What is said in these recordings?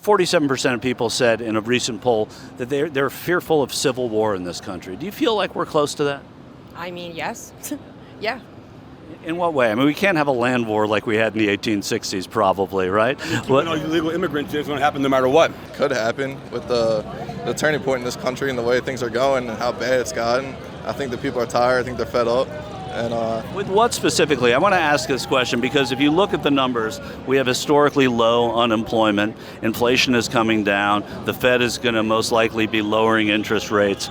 47% of people said in a recent poll that they're fearful of civil war in this country. Do you feel like we're close to that? I mean, yes. Yeah. In what way? I mean, we can't have a land war like we had in the 1860s, probably, right? Keeping all illegal immigrants is going to happen no matter what. Could happen with the turning point in this country and the way things are going and how bad it's gotten. I think the people are tired. I think they're fed up. And with what specifically? I want to ask this question because if you look at the numbers, we have historically low unemployment. Inflation is coming down. The Fed is going to most likely be lowering interest rates.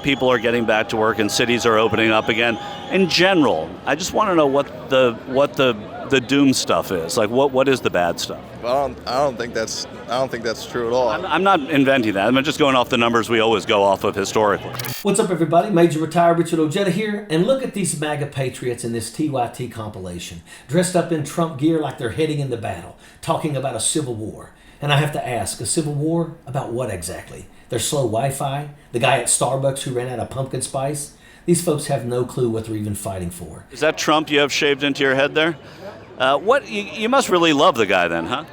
People are getting back to work and cities are opening up again. In general, I just want to know what the doom stuff is. Like what is the bad stuff? I don't think that's true at all. I'm not inventing that. I'm just going off the numbers we always go off of historically. What's up, everybody? Major Retired Richard Ojeda here, and look at these MAGA patriots in this TYT compilation, dressed up in Trump gear like they're heading into battle, talking about a civil war. And I have to ask, a civil war about what exactly? Their slow Wi-Fi? The guy at Starbucks who ran out of pumpkin spice? These folks have no clue what they're even fighting for. Is that Trump you have shaved into your head there? You must really love the guy then, huh?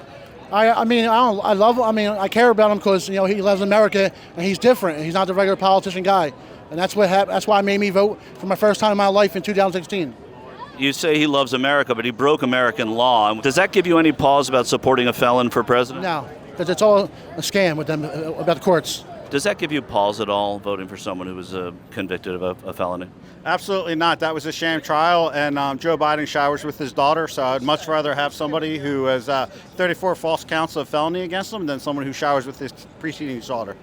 I care about him because he loves America and he's different. He's not the regular politician guy, and that's why it made me vote for my first time in my life in 2016. You say he loves America, but he broke American law. Does that give you any pause about supporting a felon for president? No, because it's all a scam with them about the courts. Does that give you pause at all, voting for someone who was convicted of a felony? Absolutely not. That was a sham trial, and Joe Biden showers with his daughter, so I'd much rather have somebody who has 34 false counts of felony against him than someone who showers with his preceding daughter.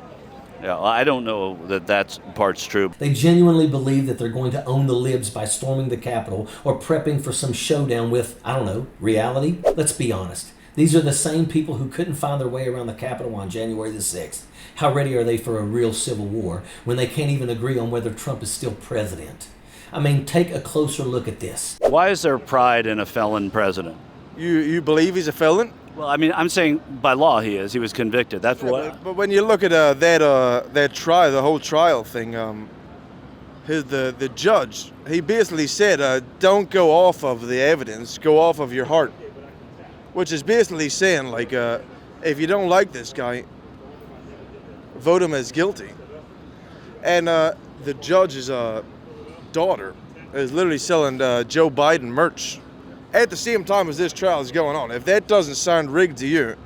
Yeah, well, I don't know that part's true. They genuinely believe that they're going to own the libs by storming the Capitol or prepping for some showdown with, I don't know, reality? Let's be honest. These are the same people who couldn't find their way around the Capitol on January the 6th. How ready are they for a real civil war when they can't even agree on whether Trump is still president? I mean, take a closer look at this. Why is there pride in a felon president? You believe he's a felon? Well, I mean, I'm saying by law he is. He was convicted. That's what. But when you look at that trial, the whole trial thing, the judge, he basically said, don't go off of the evidence, go off of your heart. Which is basically saying, like, if you don't like this guy, vote him as guilty. And the judge's daughter is literally selling Joe Biden merch at the same time as this trial is going on. If that doesn't sound rigged to you,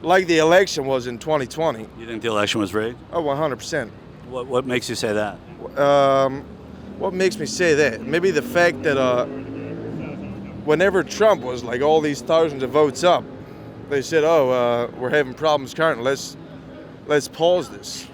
like the election was in 2020. You think the election was rigged? Oh, 100%. What makes you say that? What makes me say that? Maybe the fact that whenever Trump was like all these thousands of votes up, they said, we're having problems currently. Let's pause this.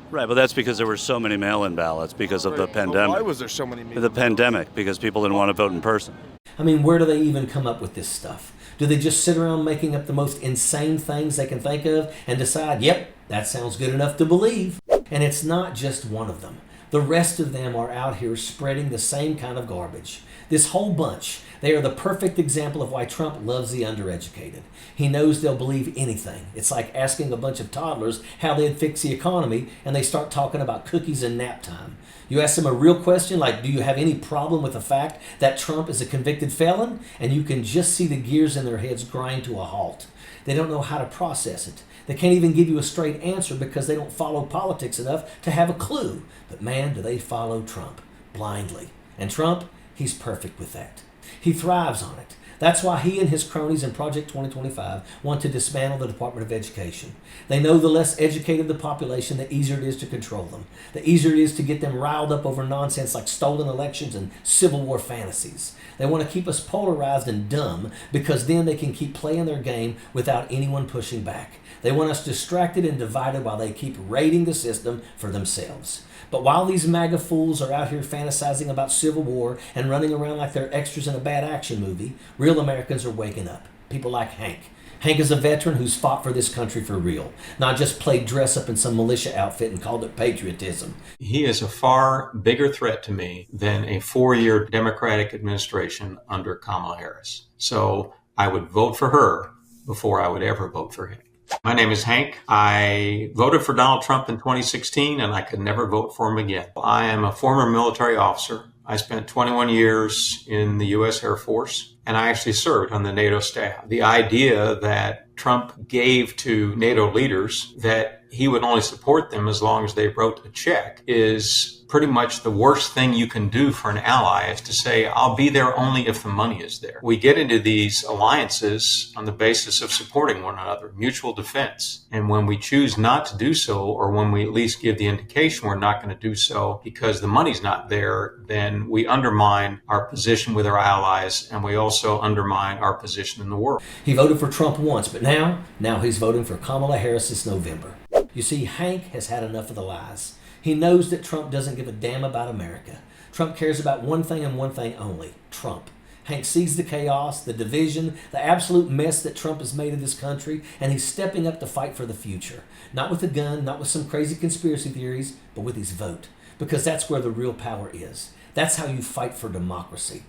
Right, but that's because there were so many mail-in ballots because of the pandemic. Why was there so many mail-in The pandemic, because people didn't want to vote in person. I mean, where do they even come up with this stuff? Do they just sit around making up the most insane things they can think of and decide, yep, that sounds good enough to believe? And it's not just one of them. The rest of them are out here spreading the same kind of garbage. This whole bunch, they are the perfect example of why Trump loves the undereducated. He knows they'll believe anything. It's like asking a bunch of toddlers how they'd fix the economy, and they start talking about cookies and nap time. You ask them a real question like, do you have any problem with the fact that Trump is a convicted felon? And you can just see the gears in their heads grind to a halt. They don't know how to process it. They can't even give you a straight answer because they don't follow politics enough to have a clue. But man, do they follow Trump blindly. And Trump, he's perfect with that. He thrives on it. That's why he and his cronies in Project 2025 want to dismantle the Department of Education. They know the less educated the population, the easier it is to control them. The easier it is to get them riled up over nonsense like stolen elections and Civil War fantasies. They want to keep us polarized and dumb because then they can keep playing their game without anyone pushing back. They want us distracted and divided while they keep raiding the system for themselves. But while these MAGA fools are out here fantasizing about civil war and running around like they're extras in a bad action movie, real Americans are waking up. People like Hank. Hank is a veteran who's fought for this country for real, not just played dress up in some militia outfit and called it patriotism. He is a far bigger threat to me than a 4-year Democratic administration under Kamala Harris. So I would vote for her before I would ever vote for him. My name is Hank. I voted for Donald Trump in 2016, and I could never vote for him again. I am a former military officer. I spent 21 years in the U.S. Air Force, and I actually served on the NATO staff. The idea that Trump gave to NATO leaders that he would only support them as long as they wrote a check is pretty much the worst thing you can do for an ally, is to say, I'll be there only if the money is there. We get into these alliances on the basis of supporting one another, mutual defense. And when we choose not to do so, or when we at least give the indication we're not going to do so because the money's not there, then we undermine our position with our allies, and we also undermine our position in the world. He voted for Trump once, but now he's voting for Kamala Harris this November. You see, Hank has had enough of the lies. He knows that Trump doesn't give a damn about America. Trump cares about one thing and one thing only: Trump. Hank sees the chaos, the division, the absolute mess that Trump has made of this country, and he's stepping up to fight for the future. Not with a gun, not with some crazy conspiracy theories, but with his vote. Because that's where the real power is. That's how you fight for democracy.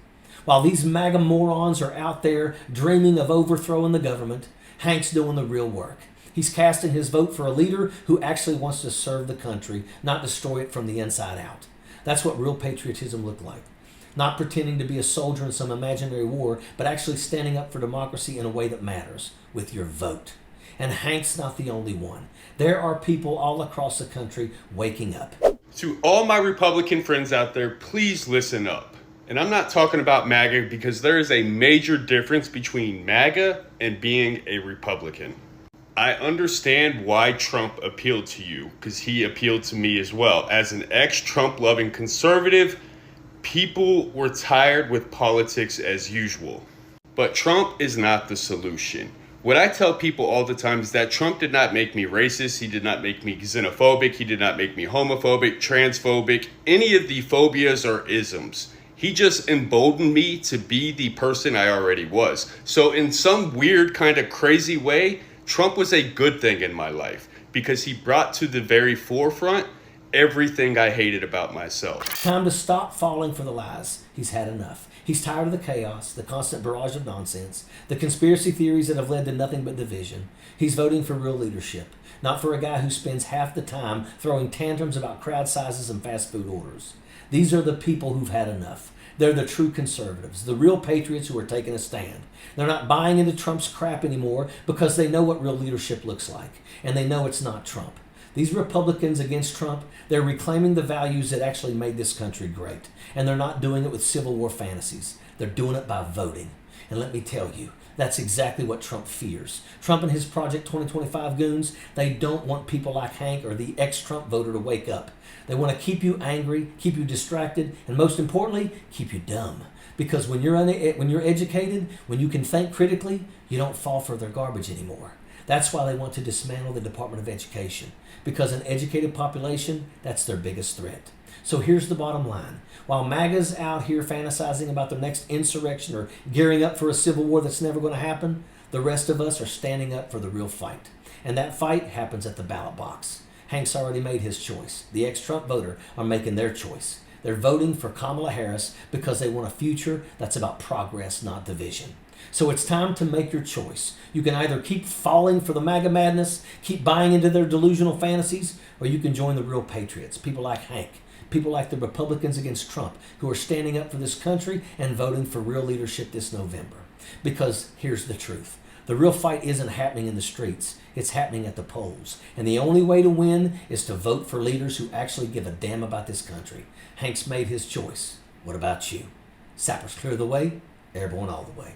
While these MAGA morons are out there dreaming of overthrowing the government, Hank's doing the real work. He's casting his vote for a leader who actually wants to serve the country, not destroy it from the inside out. That's what real patriotism looked like. Not pretending to be a soldier in some imaginary war, but actually standing up for democracy in a way that matters, with your vote. And Hank's not the only one. There are people all across the country waking up. To all my Republican friends out there, please listen up. And I'm not talking about MAGA, because there is a major difference between MAGA and being a Republican. I understand why Trump appealed to you, because he appealed to me as well. As an ex-Trump loving conservative, people were tired with politics as usual. But Trump is not the solution. What I tell people all the time is that Trump did not make me racist. He did not make me xenophobic. He did not make me homophobic, transphobic, any of the phobias or isms. He just emboldened me to be the person I already was. So in some weird kind of crazy way, Trump was a good thing in my life, because he brought to the very forefront everything I hated about myself. Time to stop falling for the lies. He's had enough. He's tired of the chaos, the constant barrage of nonsense, the conspiracy theories that have led to nothing but division. He's voting for real leadership, not for a guy who spends half the time throwing tantrums about crowd sizes and fast food orders. These are the people who've had enough. They're the true conservatives, the real patriots who are taking a stand. They're not buying into Trump's crap anymore because they know what real leadership looks like, and they know it's not Trump. These Republicans against Trump, they're reclaiming the values that actually made this country great, and they're not doing it with Civil War fantasies. They're doing it by voting. And let me tell you, that's exactly what Trump fears. Trump and his Project 2025 goons, they don't want people like Hank or the ex-Trump voter to wake up. They want to keep you angry, keep you distracted, and most importantly, keep you dumb. Because when you're educated, when you can think critically, you don't fall for their garbage anymore. That's why they want to dismantle the Department of Education. Because an educated population, that's their biggest threat. So here's the bottom line. While MAGA's out here fantasizing about the next insurrection or gearing up for a civil war that's never going to happen, the rest of us are standing up for the real fight. And that fight happens at the ballot box. Hank's already made his choice. The ex-Trump voter are making their choice. They're voting for Kamala Harris because they want a future that's about progress, not division. So it's time to make your choice. You can either keep falling for the MAGA madness, keep buying into their delusional fantasies, or you can join the real patriots, people like Hank, people like the Republicans against Trump, who are standing up for this country and voting for real leadership this November. Because here's the truth. The real fight isn't happening in the streets. It's happening at the polls. And the only way to win is to vote for leaders who actually give a damn about this country. Hank's made his choice. What about you? Sappers clear the way, airborne all the way.